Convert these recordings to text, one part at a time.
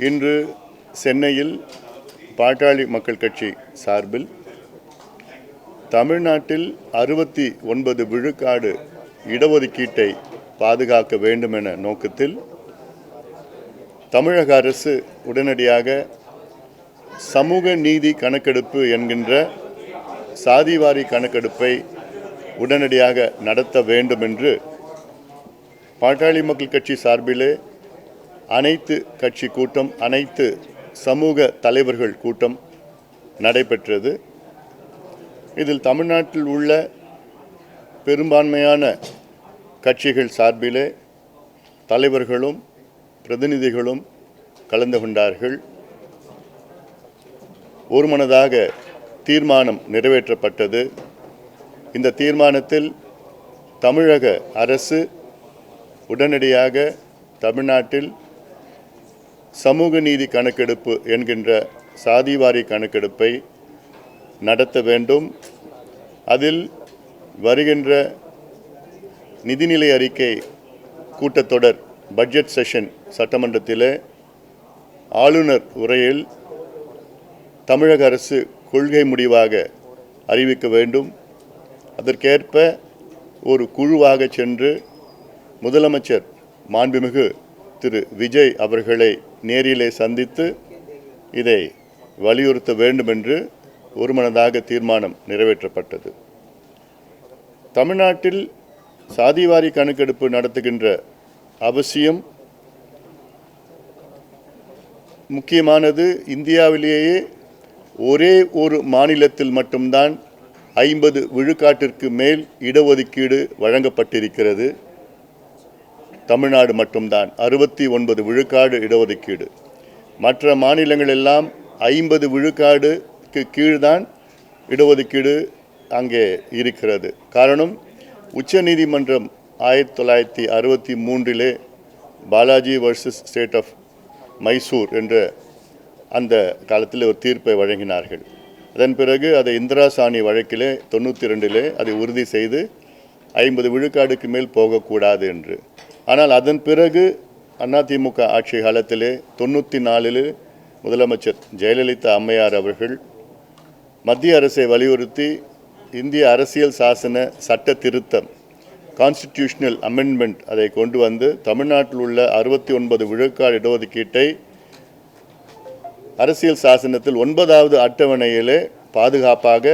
இன்று சென்னையில் பாட்டாளி மக்கள் கட்சி சார்பில் தமிழ்நாட்டில் 69 விழுக்காடு இடஒதுக்கீட்டை பாதுகாக்க வேண்டும் என நோக்கத்தில் தமிழக அரசு உடனடியாக சமூக நீதி கணக்கெடுப்பு என்கின்ற சாதிவாரி கணக்கெடுப்பை உடனடியாக நடத்த வேண்டும் என்று பாட்டாளி மக்கள் கட்சி சார்பிலே அனைத்து கட்சி கூட்டம், அனைத்து சமூக தலைவர்கள் கூட்டம் நடைபெற்றது. இதில் தமிழ்நாட்டில் உள்ள பெரும்பான்மையான கட்சிகள் சார்பிலே தலைவர்களும் பிரதிநிதிகளும் கலந்து கொண்டார்கள். ஒருமனதாக தீர்மானம் நிறைவேற்றப்பட்டது. இந்த தீர்மானத்தில் தமிழக அரசு உடனடியாக தமிழ்நாட்டில் சமூக நீதி கணக்கெடுப்பு என்கின்ற சாதிவாரி கணக்கெடுப்பை நடத்த வேண்டும். அதில் வருகின்ற நிதிநிலை அறிக்கை கூட்டத்தொடர் பட்ஜெட் செஷன் சட்டமன்றத்திலே ஆளுநர் உரையில் தமிழக அரசு கொள்கை முடிவாக அறிவிக்க வேண்டும். அதற்கேற்ப ஒரு குழுவாக சென்று முதலமைச்சர் மாண்புமிகு திரு விஜய் அவர்களை நேரிலே சந்தித்து இதை வலியுறுத்த வேண்டும் என்று ஒருமனதாக தீர்மானம் நிறைவேற்றப்பட்டது. தமிழ்நாட்டில் சாதிவாரி கணக்கெடுப்பு நடத்துகின்ற அவசியம் முக்கியமானது. இந்தியாவிலேயே ஒரே ஒரு மாநிலத்தில் மட்டும்தான் 50 விழுக்காட்டிற்கு மேல் இடஒதுக்கீடு வழங்கப்பட்டிருக்கிறது. தமிழ்நாடு மட்டும்தான் 69 விழுக்காடு இடஒதுக்கீடு. மற்ற மாநிலங்கள் எல்லாம் 50 விழுக்காடுக்கு கீழ்தான் இடஒதுக்கீடு அங்கே இருக்கிறது. காரணம், உச்சநீதிமன்றம் 1963 Balaji versus State of Mysore என்ற அந்த காலத்தில் ஒரு தீர்ப்பை வழங்கினார்கள். அதன் பிறகு அதை இந்திரா சாணி வழக்கிலே 92 அதை உறுதி செய்து 50 விழுக்காடுக்கு மேல் போகக்கூடாது என்று. ஆனால் அதன் பிறகு அதிமுக ஆட்சி காலத்திலே 94 முதலமைச்சர் ஜெயலலிதா அம்மையார் அவர்கள் மத்திய அரசை வலியுறுத்தி இந்திய அரசியல் சாசன சட்ட திருத்தம் கான்ஸ்டிடியூஷனல் அமெண்ட்மெண்ட் அதை கொண்டு வந்து தமிழ்நாட்டில் உள்ள 69 விழுக்காடு இடஒதுக்கீட்டை அரசியல் சாசனத்தில் 9வது அட்டவணையிலே பாதுகாப்பாக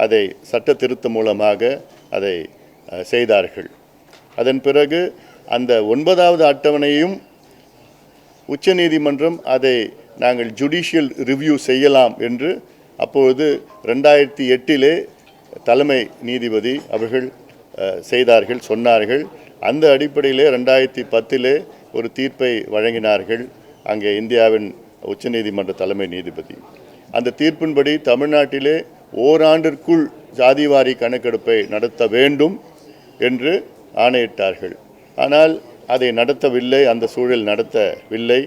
அதை சட்ட திருத்தம் மூலமாக அதை செய்தார்கள். அதன் பிறகு அந்த 9வது அட்டவணையும் உச்சநீதிமன்றம் அதை நாங்கள் ஜுடிஷியல் ரிவ்யூ செய்யலாம் என்று அப்பொழுது 2008 தலைமை நீதிபதி அவர்கள் செய்தார்கள், சொன்னார்கள். அந்த அடிப்படையிலே 2010 ஒரு தீர்ப்பை வழங்கினார்கள் அங்கே இந்தியாவின் உச்சநீதிமன்ற தலைமை நீதிபதி. அந்த தீர்ப்பின்படி தமிழ்நாட்டிலே ஓராண்டிற்குள் ஜாதிவாரி கணக்கெடுப்பை நடத்த வேண்டும் என்று ஆணையிட்டார்கள். ஆனால் அதை நடத்தவில்லை, அந்த சூழல் நடத்தவில்லை.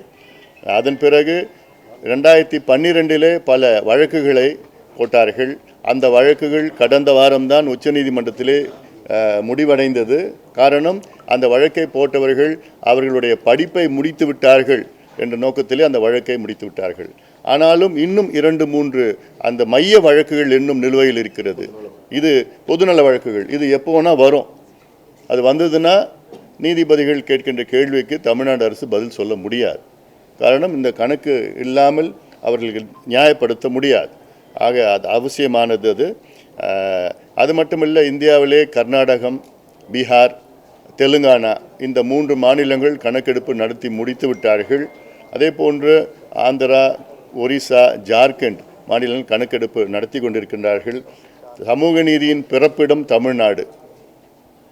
அதன் பிறகு 2012 பல வழக்குகளை போட்டார்கள். அந்த வழக்குகள் கடந்த வாரம்தான் உச்சநீதிமன்றத்திலே முடிவடைந்தது. காரணம், அந்த வழக்கை போட்டவர்கள் அவர்களுடைய படிப்பை முடித்து விட்டார்கள் என்ற நோக்கத்திலே அந்த வழக்கை முடித்து விட்டார்கள். ஆனாலும் இன்னும் 2-3 அந்த மைய வழக்குகள் இன்னும் நிலுவையில் இருக்கிறது. இது பொதுநல வழக்குகள். இது எப்போ வேணால் வரும். அது வந்ததுன்னா நீதிபதிகள் கேட்கின்ற கேள்விக்கு தமிழ்நாடு அரசு பதில் சொல்ல முடியாது. காரணம், இந்த கணக்கு இல்லாமல் அவர்கள் நியாயப்படுத்த முடியாது. ஆக அது அவசியமானது. அது மட்டுமில்லை, இந்தியாவிலே கர்நாடகம், பீகார், தெலுங்கானா இந்த 3 மாநிலங்கள் கணக்கெடுப்பு நடத்தி முடித்து விட்டார்கள். அதே போன்று ஆந்திரா, ஒரிசா, ஜார்க்கண்ட் மாநிலங்கள் கணக்கெடுப்பு நடத்தி கொண்டிருக்கின்றார்கள். சமூக நீதியின் பிறப்பிடம் தமிழ்நாடு.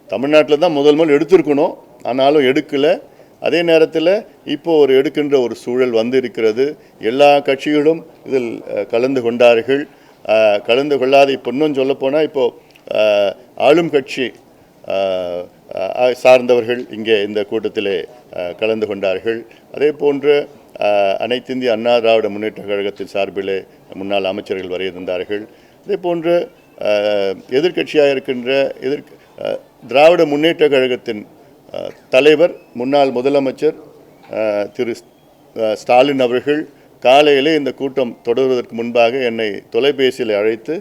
தமிழ்நாட்டில் தான் முதல் எடுத்திருக்கணும், ஆனாலும் எடுக்கலை. அதே நேரத்தில் இப்போது எடுக்கின்ற ஒரு சூழல் வந்திருக்கிறது. எல்லா கட்சிகளும் இதில் கலந்து கொண்டார்கள். கலந்து கொள்ளாத இப்போ இன்னும் சொல்லப்போனால் இப்போது ஆளும் கட்சி சார்ந்தவர்கள் இங்கே இந்த கூட்டத்தில் கலந்து கொண்டார்கள். அதே போன்று அனைத்து இந்திய அண்ணா திராவிட முன்னேற்ற கழகத்தின் சார்பிலே முன்னாள் அமைச்சர்கள் வருகின்றார்கள். அதே போன்று எதிர்க்கட்சியாக இருக்கின்ற திராவிட முன்னேற்ற கழகத்தின் தலைவர் முன்னாள் முதலமைச்சர் திரு ஸ்டாலின் அவர்கள் காலையிலே இந்த கூட்டம் தொடர்வதற்கு முன்பாக என்னை தொலைபேசியில் அழைத்து,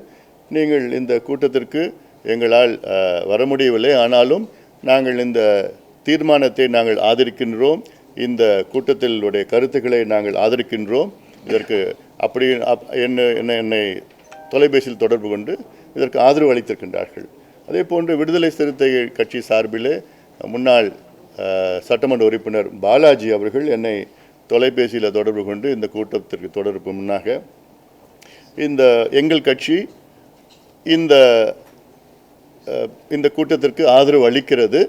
நீங்கள் இந்த கூட்டத்திற்கு எங்களால் வர முடியவில்லை, ஆனாலும் நாங்கள் இந்த தீர்மானத்தை நாங்கள் ஆதரிக்கின்றோம், இந்த கூட்டத்திலுடைய கருத்துக்களை நாங்கள் ஆதரிக்கின்றோம், இதற்கு அப்படி என்னை தொலைபேசியில் தொடர்பு கொண்டு இதற்கு ஆதரவு அளித்திருக்கின்றார்கள். அதே போன்று விடுதலை சிறுத்தைகள் கட்சி சார்பிலே முன்னாள் சட்டமன்ற உறுப்பினர் பாலாஜி அவர்கள் என்னை தொலைபேசியில் தொடர்பு கொண்டு இந்த கூட்டத்திற்கு தொடர்பு முன்னாக இந்த எங்கள் கட்சி இந்த கூட்டத்திற்கு ஆதரவு அளிக்கிறது,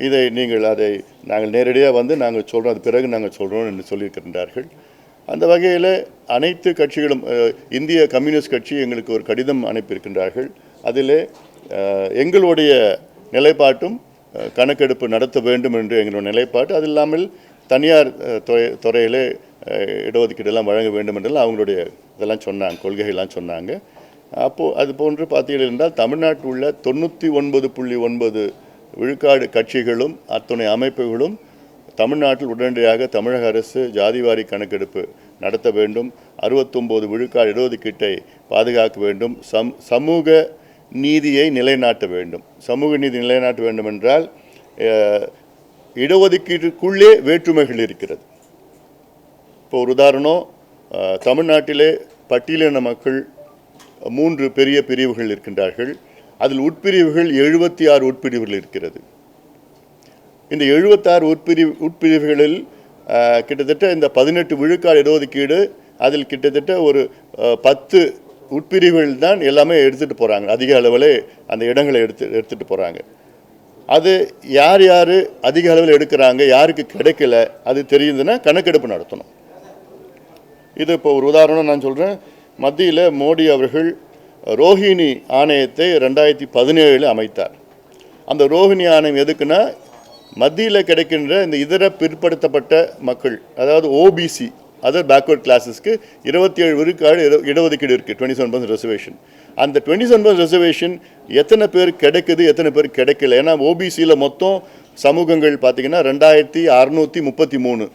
இதை நாங்கள் நேரடியாக வந்து நாங்கள் சொல்கிறோம், அது பிறகு நாங்கள் சொல்கிறோம் என்று சொல்லியிருக்கின்றார்கள். அந்த வகையில் அனைத்து கட்சிகளும், இந்திய கம்யூனிஸ்ட் கட்சி எங்களுக்கு ஒரு கடிதம் அனுப்பியிருக்கின்றார்கள். அதில் எங்களுடைய நிலைப்பாட்டும் கணக்கெடுப்பு நடத்த வேண்டும் என்று எங்களுடைய நிலைப்பாட்டு, அது இல்லாமல் தனியார் துறையிலே இடஒதுக்கீடெல்லாம் வழங்க வேண்டும் என்றெல்லாம் அவங்களுடைய இதெல்லாம் சொன்னாங்க, கொள்கைகள்லாம் சொன்னாங்க. அப்போது அது போன்று பார்த்தீர்கள் என்றால் தமிழ்நாட்டில் உள்ள 99.9 விழுக்காடு கட்சிகளும் அத்துணை அமைப்புகளும் தமிழ்நாட்டில் உடனடியாக தமிழக அரசு ஜாதிவாரி கணக்கெடுப்பு நடத்த வேண்டும், 69 விழுக்காடு இடஒதுக்கீட்டை பாதுகாக்க வேண்டும், சமூக நீதியை நிலைநாட்ட வேண்டும். சமூக நீதி நிலைநாட்ட வேண்டும் என்றால் இடஒதுக்கீட்டுக்குள்ளே வேற்றுமைகள் இருக்கிறது. இப்போ ஒரு உதாரணம், தமிழ்நாட்டிலே பட்டியலின மக்கள் 3 பெரிய பிரிவுகள் இருக்கின்றார்கள். அதில் உட்பிரிவுகள் 76 உட்பிரிவுகள் இருக்கிறது. இந்த 76 உட்பிரிவுகளில் கிட்டத்தட்ட இந்த 18 விழுக்காடு இடஒதுக்கீடு, அதில் கிட்டத்தட்ட ஒரு 10 உட்பிரிவுகள் தான் எல்லாமே எடுத்துகிட்டு போகிறாங்க, அதிக அளவில் அந்த இடங்களை எடுத்துகிட்டு போகிறாங்க. அது யார் அதிக அளவில் எடுக்கிறாங்க, யாருக்கு கிடைக்கல, அது தெரியுதுன்னா கணக்கெடுப்பு நடத்தணும். இது இப்போ ஒரு உதாரணம் நான் சொல்கிறேன். மத்தியில் மோடி அவர்கள் ரோஹிணி ஆணையத்தை 2017 அமைத்தார். அந்த ரோஹிணி ஆணையம் எதுக்குன்னா, மத்தியில் கிடைக்கின்ற இந்த இதர பிற்படுத்தப்பட்ட மக்கள், அதாவது ஓபிசி, அதர் பேக்வர்ட் கிளாஸஸ்க்கு 27 விழுக்காடு இடஒதுக்கீடு இருக்குது, 27% ரிசர்வேஷன். அந்த 27% ரிசர்வேஷன் எத்தனை பேர் கிடைக்குது, எத்தனை பேர் கிடைக்கல? ஏன்னா ஓபிசியில் மொத்தம் சமூகங்கள் பார்த்திங்கன்னா 2633.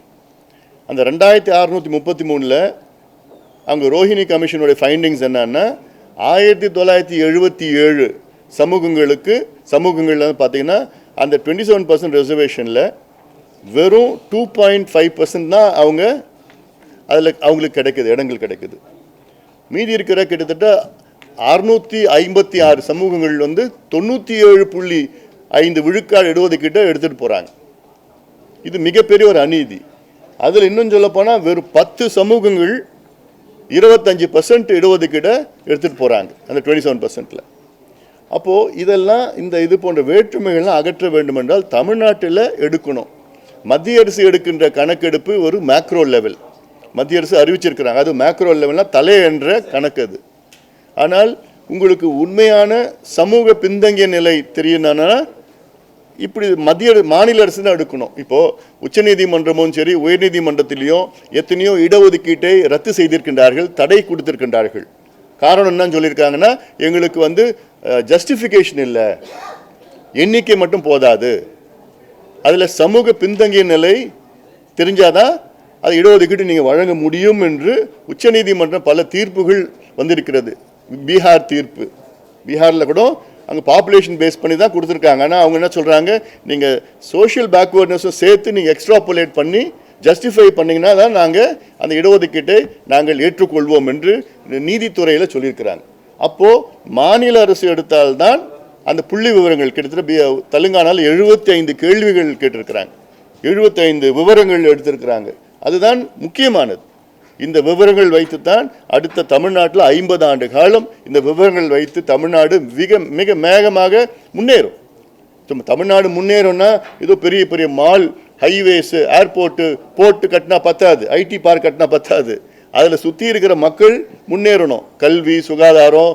அந்த 2633ல் அவங்க ரோஹிணி கமிஷனுடைய ஃபைண்டிங்ஸ் என்னன்னா, 1977 சமூகங்கள் பார்த்திங்கன்னா அந்த 27% ரிசர்வேஷனில் வெறும் 2.5% தான் அவங்களுக்கு கிடைக்குது, இடங்கள் கிடைக்குது. மீதி இருக்கிற கிட்டத்தட்ட 656 சமூகங்கள் 97.5 விழுக்காடு இடஒதுக்கீட்டை எடுத்துகிட்டு போகிறாங்க. இது மிகப்பெரிய ஒரு அநீதி. அதில் இன்னும் சொல்ல போனால் வெறும் 10 சமூகங்கள் 25% இடஒதுக்கீடை எடுத்துகிட்டு போகிறாங்க அந்த 27%. அப்போது இதெல்லாம் இது போன்ற வேற்றுமைகள்லாம் அகற்ற வேண்டும் என்றால் தமிழ்நாட்டில் எடுக்கணும். மத்திய அரசு எடுக்கின்ற கணக்கெடுப்பு ஒரு மேக்ரோ லெவல், மத்திய அரசு அறிவிச்சிருக்கிறாங்க, அது மேக்ரோ லெவல்னால் தலை என்ற கணக்கு அது. ஆனால் உங்களுக்கு உண்மையான சமூக பின்தங்கிய நிலை தெரியணும்னா இப்படி மாநில அரசு தான் எடுக்கணும். இப்போது உச்சநீதிமன்றமும் சரி, உயர்நீதிமன்றத்திலையும் எத்தனையோ இடஒதுக்கீட்டை ரத்து செய்திருக்கின்றார்கள், தடை கொடுத்திருக்கின்றார்கள். காரணம் என்னன்னு சொல்லியிருக்காங்கன்னா, எங்களுக்கு ஜஸ்டிஃபிகேஷன் இல்லை, எண்ணிக்கை மட்டும் போதாது, அதில் சமூக பின்தங்கிய நிலை தெரிஞ்சாதான் அது இடஒதுக்கீடு நீங்கள் வழங்க முடியும் என்று உச்சநீதிமன்றம் பல தீர்ப்புகள் வந்திருக்கிறது. பீகார் தீர்ப்பு, பீகாரில் கூட அங்கே பாப்புலேஷன் பேஸ் பண்ணி தான் கொடுத்துருக்காங்க. ஆனால் அவங்க என்ன சொல்கிறாங்க, நீங்கள் சோஷியல் பேக்வேர்ட்னஸும் சேர்த்து நீங்கள் எக்ஸ்ட்ராபுலேட் பண்ணி ஜஸ்டிஃபை பண்ணிங்கன்னா தான் நாங்கள் அந்த இடஒதுக்கீட்டை நாங்கள் ஏற்றுக்கொள்வோம் என்று நீதித்துறையில் சொல்லியிருக்கிறாங்க. அப்போது மாநில அரசு எடுத்தால்தான் அந்த புள்ளி விவரங்கள், கிட்டத்தட்ட தெலுங்கானாவில் 75 கேள்விகள் கேட்டிருக்கிறாங்க, 75 விவரங்கள் எடுத்திருக்கிறாங்க. அதுதான் முக்கியமானது. இந்த விவரங்கள் வைத்துத்தான் அடுத்த தமிழ்நாட்டில் 50 ஆண்டு காலம் இந்த விவரங்கள் வைத்து தமிழ்நாடு மிக வேகமாக முன்னேறும். தமிழ்நாடு முன்னேறும்னா ஏதோ பெரிய பெரிய மால், ஹைவேஸு, ஏர்போர்ட்டு, போர்ட்டு கட்டினா பத்தாது, ஐடி பார்க் கட்டினா பத்தாது. அதில் சுற்றி இருக்கிற மக்கள் முன்னேறணும். கல்வி, சுகாதாரம்,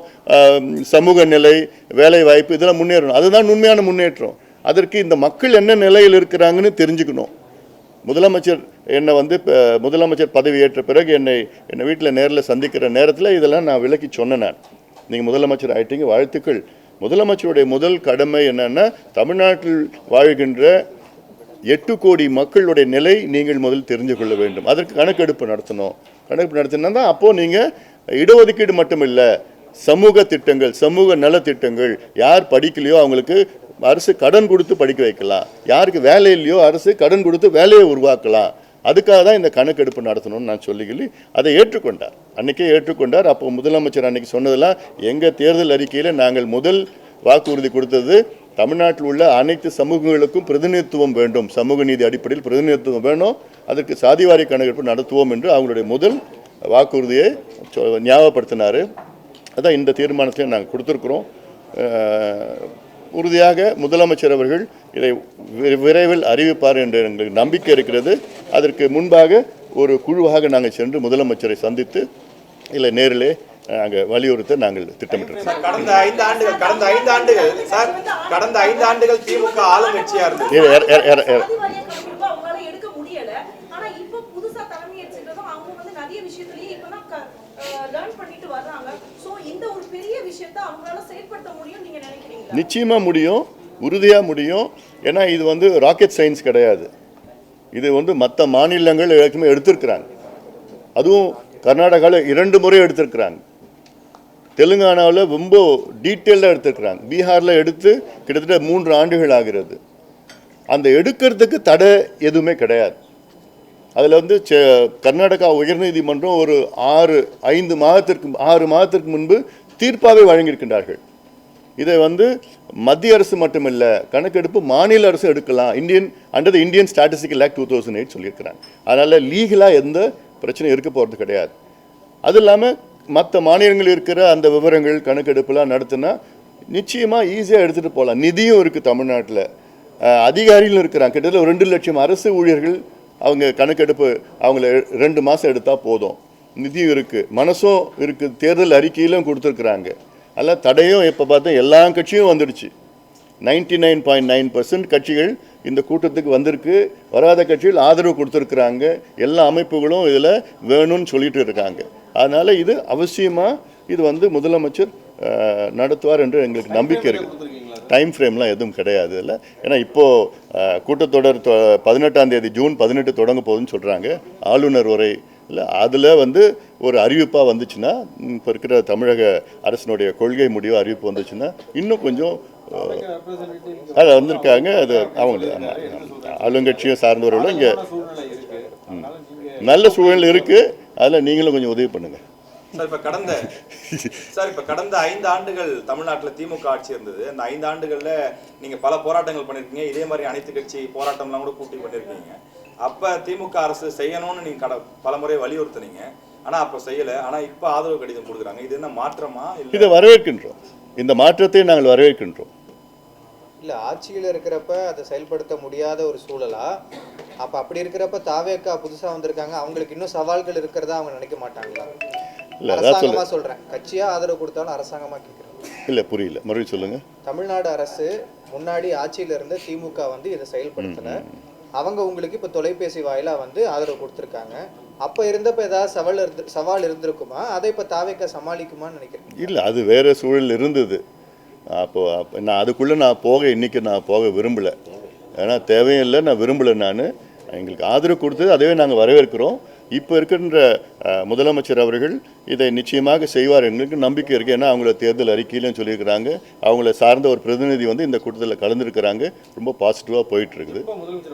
சமூக நிலை, வேலை வாய்ப்பு, இதெல்லாம் முன்னேறணும். அதுதான் உண்மையான முன்னேற்றம். அதற்கு இந்த மக்கள் என்ன நிலையில் இருக்கிறாங்கன்னு தெரிஞ்சுக்கணும். முதலமைச்சர் என்னை முதலமைச்சர் பதவி ஏற்ற பிறகு என்னை வீட்டில் நேரில் சந்திக்கிற நேரத்தில் இதெல்லாம் நான் விளக்கி சொன்னேன். நான், நீங்கள் முதலமைச்சர் ஆகிட்டீங்க, வாழ்த்துக்கள். முதலமைச்சருடைய முதல் கடமை என்னென்னா, தமிழ்நாட்டில் வாழ்கின்ற 8 கோடி மக்களுடைய நிலை நீங்கள் முதல் தெரிந்து கொள்ள வேண்டும். அதற்கு கணக்கெடுப்பு நடத்தணும். கணக்கெடுப்பு நடத்தினா தான் அப்போது நீங்கள் இடஒதுக்கீடு மட்டும் இல்லை, சமூக திட்டங்கள், சமூக நலத்திட்டங்கள், யார் படிக்கலையோ அவங்களுக்கு அரசு கடன் கொடுத்து படிக்க வைக்கலாம், யாருக்கு வேலை இல்லையோ அரசு கடன் கொடுத்து வேலையை உருவாக்கலாம். அதுக்காக தான் இந்த கணக்கெடுப்பு நடத்தணும்னு நான் சொல்லி அதை ஏற்றுக்கொண்டார். அன்றைக்கே ஏற்றுக்கொண்டார். அப்போ முதலமைச்சர் அன்றைக்கி சொன்னதெல்லாம் எங்கள் தேர்தல் அறிக்கையில் நாங்கள் முதல் வாக்குறுதி கொடுத்தது தமிழ்நாட்டில் உள்ள அனைத்து சமூகங்களுக்கும் பிரதிநிதித்துவம் வேண்டும், சமூக நீதி அடிப்படையில் பிரதிநிதித்துவம் வேணும், அதற்கு சாதிவாரி கணக்கெடுப்பு நடத்துவோம் என்று அவங்களுடைய முதல் வாக்குறுதியை ஞாபகப்படுத்தினார். அதான் இந்த தீர்மானத்தையும் நாங்கள் கொடுத்துருக்குறோம். உறுதியாக முதலமைச்சர் அவர்கள் இதை விரைவில் அறிவிப்பார் என்று எங்களுக்கு நம்பிக்கை இருக்கிறது. அதற்கு முன்பாக ஒரு குழுவாக நாங்கள் சென்று முதலமைச்சரை சந்தித்து இல்லை நேரிலே நாங்கள் வலியுறுத்த நாங்கள் திட்டமிட்டிருக்கோம். கடந்த 5 ஆண்டுகள் திமுக ஆளும் கட்சியா இருந்தது. நிச்சயமாக முடியும், உறுதியாக முடியும். ஏன்னா இது வந்து ராக்கெட் சயின்ஸ் கிடையாது. இது வந்து மற்ற மாநிலங்கள் ஏற்கனவே எடுத்திருக்கிறாங்க. அதுவும் கர்நாடகாவில் 2 முறை எடுத்திருக்கிறாங்க, தெலுங்கானாவில் ரொம்ப டீட்டெயிலாக எடுத்திருக்கிறாங்க, பீகாரில் எடுத்து கிட்டத்தட்ட 3 ஆண்டுகள் ஆகிறது. அந்த எடுக்கிறதுக்கு தடை எதுவுமே கிடையாது. அதில் வந்து கர்நாடகா உயர்நீதிமன்றம் ஒரு 6 மாதத்திற்கு முன்பு தீர்ப்பாகவே வழங்கியிருக்கின்றார்கள். இதை வந்து மத்திய அரசு மட்டுமில்லை, கணக்கெடுப்பு மாநில அரசு எடுக்கலாம், அண்டர் இந்தியன் ஸ்டாட்டிஸ்டிக்கல் ஆக்ட் 2008 சொல்லியிருக்கிறாங்க. அதனால் லீகலாக எந்த பிரச்சனையும் இருக்க போகிறது கிடையாது. அது இல்லாமல் மற்ற மாநிலங்கள் இருக்கிற அந்த விவரங்கள் கணக்கெடுப்புலாம் நடத்தினா நிச்சயமாக ஈஸியாக எடுத்துகிட்டு போகலாம். நிதியும் இருக்குது தமிழ்நாட்டில், அதிகாரிகளும் இருக்கிறாங்க. கிட்டத்தட்ட 2 லட்சம் அரசு ஊழியர்கள் அவங்க கணக்கெடுப்பு அவங்கள 2 மாதம் எடுத்தால் போதும். நிதியும் இருக்குது, மனசும் இருக்குது, தேர்தல் அறிக்கையிலும் கொடுத்துருக்குறாங்க. அதில் தடையும் இப்போ பார்த்தா எல்லா கட்சியும் வந்துடுச்சு. 99.9% கட்சிகள் இந்த கூட்டத்துக்கு வந்திருக்கு. வராத கட்சிகள் ஆதரவு கொடுத்துருக்குறாங்க. எல்லா அமைப்புகளும் இதில் வேணும்னு சொல்லிட்டு இருக்காங்க. அதனால் இது அவசியமாக இது வந்து முதலமைச்சர் நடத்துவார் என்று எங்களுக்கு நம்பிக்கை இருக்குது. டைம் ஃப்ரேம்லாம் எதுவும் கிடையாது இல்லை. ஏன்னா இப்போது கூட்டத்தொடர் 18ஆம் தேதி ஜூன் 18 தொடங்க போகுதுன்னு சொல்கிறாங்க. ஆளுநர் உரை இல்லை, அதில் வந்து ஒரு அறிவிப்பாக வந்துச்சுன்னா, இப்போ இருக்கிற தமிழக அரசினுடைய கொள்கை முடிவு அறிவிப்பு வந்துச்சுன்னா இன்னும் கொஞ்சம் அது வந்திருக்காங்க. அது அவங்க ஆளுங்கட்சியும் சார்ந்தவர்களும் இங்கே நல்ல சூழல் இருக்குது. அதில் நீங்களும் கொஞ்சம் உதவி பண்ணுங்கள். இப்ப கடந்த 5 ஆண்டுகள் தமிழ்நாட்டில் திமுக ஆட்சி இருந்தது. அந்த 5 ஆண்டுகள்ல நீங்க பல போராட்டங்கள் பண்ணிருக்கீங்க. இதே மாதிரி அனைத்து கட்சி போராட்டம்லாம் கூட கூட்டி பண்ணிருக்கீங்க. அப்ப திமுக அரசு செய்யணும்னு நீங்க பல முறை வலியுறுத்தினீங்க. ஆனா அப்ப செய்யல. ஆனா இப்ப ஆதரவு கடிதம் கொடுக்குறாங்க. இது என்ன மாற்றமா? இதை வரவேற்கின்றோம். இந்த மாற்றத்தை நாங்கள் வரவேற்கின்றோம். இல்ல ஆட்சியில் இருக்கிறப்ப அதை செயல்படுத்த முடியாத ஒரு சூழலா? அப்ப அப்படி இருக்கிறப்ப தாவேக்கா புதுசா வந்திருக்காங்க, அவங்களுக்கு இன்னும் சவால்கள் இருக்கிறதா அவங்க நினைக்க மாட்டாங்களா? இல்லை அரசாங்கமா சொல்றேன், கட்சியா ஆதரவு கொடுத்தாலும் அரசாங்கமா கேட்குறேன். இல்லை புரியல, மறுபடியும் சொல்லுங்க. தமிழ்நாடு அரசு முன்னாடி ஆட்சியில இருந்த திமுக வந்து இதை செயல்படுத்தல. அவங்க உங்களுக்கு இப்போ தொலைபேசி வாயிலா வந்து ஆதரவு கொடுத்துருக்காங்க. அப்போ இருந்தப்போ ஏதாவது சவால் இருந்திருக்குமா? அதை இப்போ தாவேக்கா சமாளிக்குமான்னு நினைக்கிறேன். இல்லை, அது வேறு சூழல் இருந்தது. அப்போது நான் அதுக்குள்ளே இன்றைக்கி நான் போக விரும்பலை. ஏன்னா தேவையும் இல்லை, நான் விரும்பலை. எங்களுக்கு ஆதரவு கொடுத்தது அதுவே நாங்கள் வரவேற்கிறோம். இப்போ இருக்கின்ற முதலமைச்சர் அவர்கள் இதை நிச்சயமாக செய்வார் எங்களுக்கு நம்பிக்கை இருக்குது. ஏன்னா அவங்கள தேர்தல் அறிக்கையிலும் சொல்லியிருக்கிறாங்க. அவங்கள சார்ந்த ஒரு பிரதிநிதி வந்து இந்த கூட்டத்தில் கலந்துருக்கிறாங்க. ரொம்ப பாசிட்டிவாக போயிட்டுருக்குது.